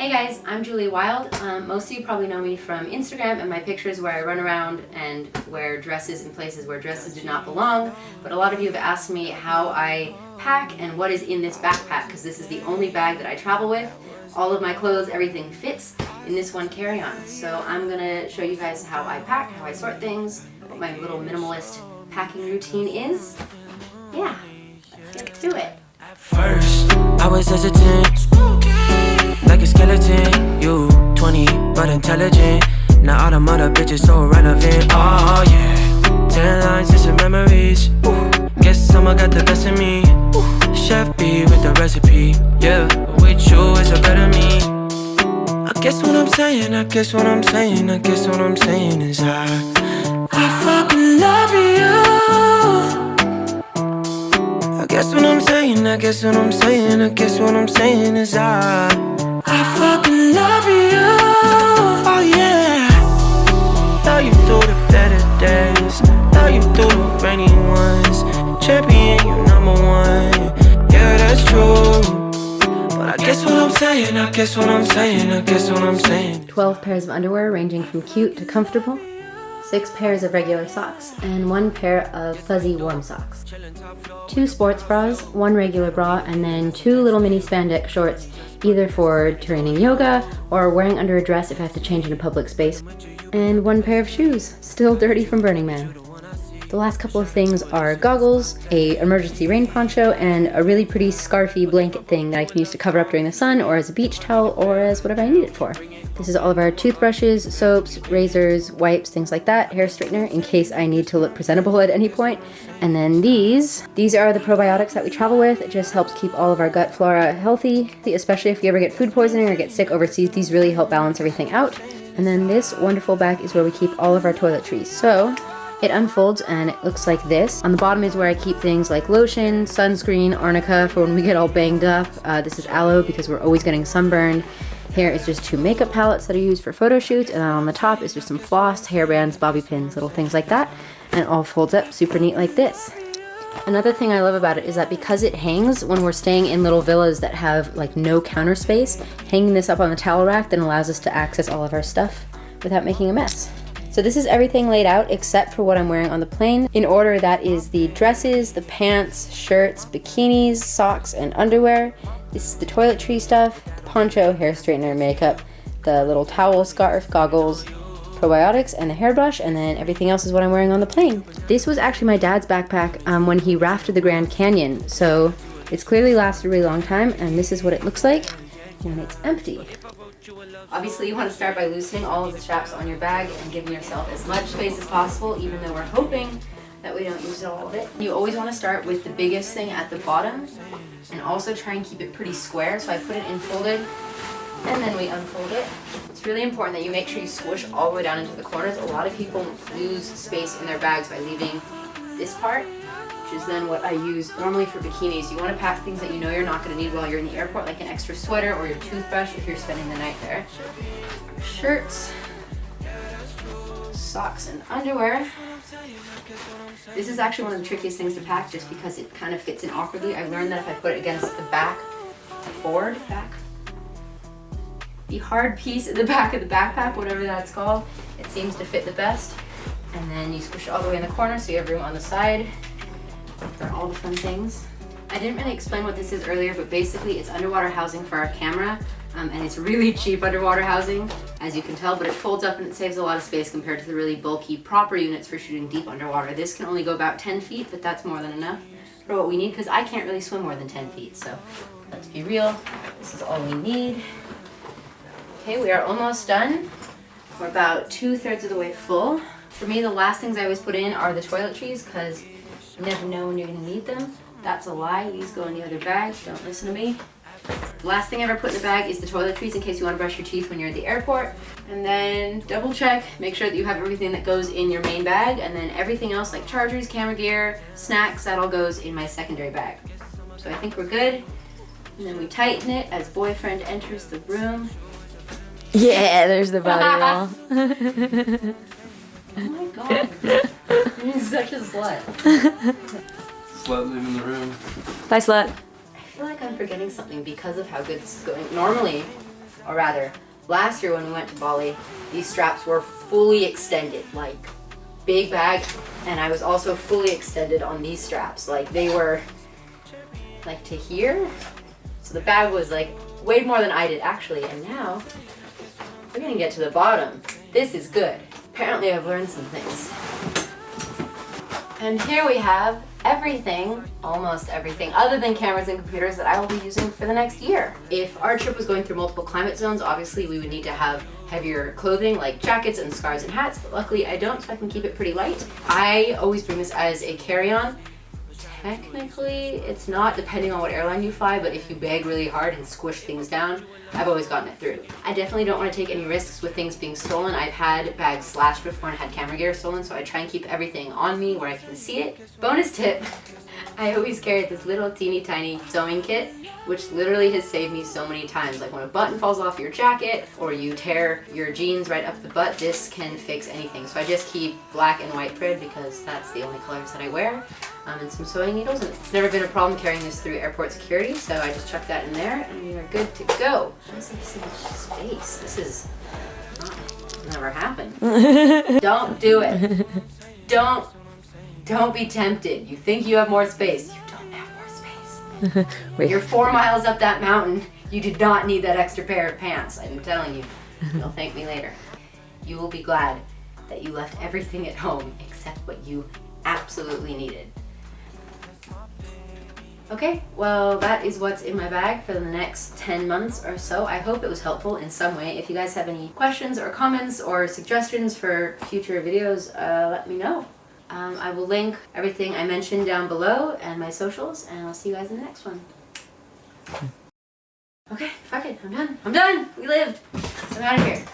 Hey guys, I'm Julie Wild. Most of you probably know me from Instagram and my pictures where I run around and wear dresses in places where dresses do not belong. But a lot of you have asked me how I pack and what is in this backpack, because this is the only bag that I travel with. All of my clothes, everything fits in this one carry-on. So I'm gonna show you guys how I pack, how I sort things, what my little minimalist packing routine is. Yeah, let's get to it. First, I was hesitant, like a skeleton. You 20, but intelligent. Now all the mother bitches so relevant. Oh yeah, 10 lines and some memories. Guess someone got the best of me. Chef B with the recipe. Yeah, with you is a better me. I guess what I'm saying is I fucking love you. I guess what I'm saying is I fucking love you. Oh yeah. Love you through the better days, love you through the rainy ones. Champion, you number one. Yeah, that's true. But I guess what I'm saying. 12 pairs of underwear ranging from cute to comfortable, 6 pairs of regular socks, and 1 pair of fuzzy warm socks. 2 sports bras, 1 regular bra, and then 2 little mini spandex shorts, either for training yoga or wearing under a dress if I have to change in a public space. And 1 pair of shoes, still dirty from Burning Man. The last couple of things are goggles, a emergency rain poncho, and a really pretty scarfy blanket thing that I can use to cover up during the sun, or as a beach towel, or as whatever I need it for. This is all of our toothbrushes, soaps, razors, wipes, things like that, hair straightener in case I need to look presentable at any point. And then these are the probiotics that we travel with. It just helps keep all of our gut flora healthy, especially if you ever get food poisoning or get sick overseas. These really help balance everything out. And then this wonderful bag is where we keep all of our toiletries. So it unfolds and it looks like this. On the bottom is where I keep things like lotion, sunscreen, arnica for when we get all banged up. This is aloe because we're always getting sunburned. Here is just 2 makeup palettes that are used for photo shoots, and then on the top is just some floss, hairbands, bobby pins, little things like that, and it all folds up super neat like this. Another thing I love about it is that because it hangs when we're staying in little villas that have like no counter space, hanging this up on the towel rack then allows us to access all of our stuff without making a mess. So this is everything laid out except for what I'm wearing on the plane. In order, that is the dresses, the pants, shirts, bikinis, socks, and underwear. This is the toiletry stuff, the poncho, hair straightener, makeup, the little towel, scarf, goggles, probiotics, and the hairbrush, and then everything else is what I'm wearing on the plane. This was actually my dad's backpack when he rafted the Grand Canyon, so it's clearly lasted a really long time, and this is what it looks like when it's empty. Obviously, you want to start by loosening all of the straps on your bag and giving yourself as much space as possible, even though we're hoping that we don't use all of it. You always want to start with the biggest thing at the bottom and also try and keep it pretty square. So I put it in folded and then we unfold it. It's really important that you make sure you squish all the way down into the corners. A lot of people lose space in their bags by leaving this part, which is then what I use normally for bikinis. You want to pack things that you know you're not going to need while you're in the airport, like an extra sweater or your toothbrush if you're spending the night there. Shirts, socks, and underwear. This is actually one of the trickiest things to pack just because it kind of fits in awkwardly. I learned that if I put it against the the hard piece at the back of the backpack, whatever that's called, it seems to fit the best. And then you squish it all the way in the corner so you have room on the side for all the fun things. I didn't really explain what this is earlier, but basically it's underwater housing for our camera. And it's really cheap underwater housing, as you can tell, but it folds up and it saves a lot of space compared to the really bulky proper units for shooting deep underwater. This can only go about 10 feet, but that's more than enough for what we need, because I can't really swim more than 10 feet, so let's be real, this is all we need. Okay, we are almost done. We're about 2/3 of the way full. For me, the last things I always put in are the toiletries, because you never know when you're gonna need them. That's a lie, these go in the other bag, don't listen to me. The last thing I ever put in the bag is the toiletries in case you want to brush your teeth when you're at the airport. And then double check, make sure that you have everything that goes in your main bag, and then everything else like chargers, camera gear, snacks, that all goes in my secondary bag. So I think we're good. And then we tighten it as boyfriend enters the room. Yeah, there's the body roll. Oh my god. You're such a slut. Slut leaving the room. Bye, slut. I feel like I'm forgetting something because of how good this is going. Normally, Or rather, last year when we went to Bali, these straps were fully extended, like big bag, and I was also fully extended on these straps. Like they were like to here. So the bag was like way more than I did actually, and now we're gonna get to the bottom. This is good. Apparently I've learned some things. And here we have everything, almost everything, other than cameras and computers that I will be using for the next year. If our trip was going through multiple climate zones, obviously we would need to have heavier clothing like jackets and scarves and hats, but luckily I don't, so I can keep it pretty light. I always bring this as a carry-on. Technically, it's not, depending on what airline you fly, but if you bag really hard and squish things down, I've always gotten it through. I definitely don't want to take any risks with things being stolen. I've had bags slashed before and had camera gear stolen, so I try and keep everything on me where I can see it. Bonus tip, I always carry this little teeny tiny sewing kit, which literally has saved me so many times. Like when a button falls off your jacket or you tear your jeans right up the butt, this can fix anything. So I just keep black and white thread because that's the only colors that I wear. And some sewing needles, and it's never been a problem carrying this through airport security, so I just chuck that in there and we are good to go. Why is there so much space? This is never happened. Don't do it. Don't be tempted. You think you have more space. You don't have more space. You're 4 miles up that mountain. You did not need that extra pair of pants. I'm telling you. You'll thank me later. You will be glad that you left everything at home except what you absolutely needed. Okay, well that is what's in my bag for the next 10 months or so. I hope it was helpful in some way. If you guys have any questions or comments or suggestions for future videos, let me know. I will link everything I mentioned down below and my socials, and I'll see you guys in the next one. Okay, fuck it, I'm done. I'm done! We lived! I'm out of here.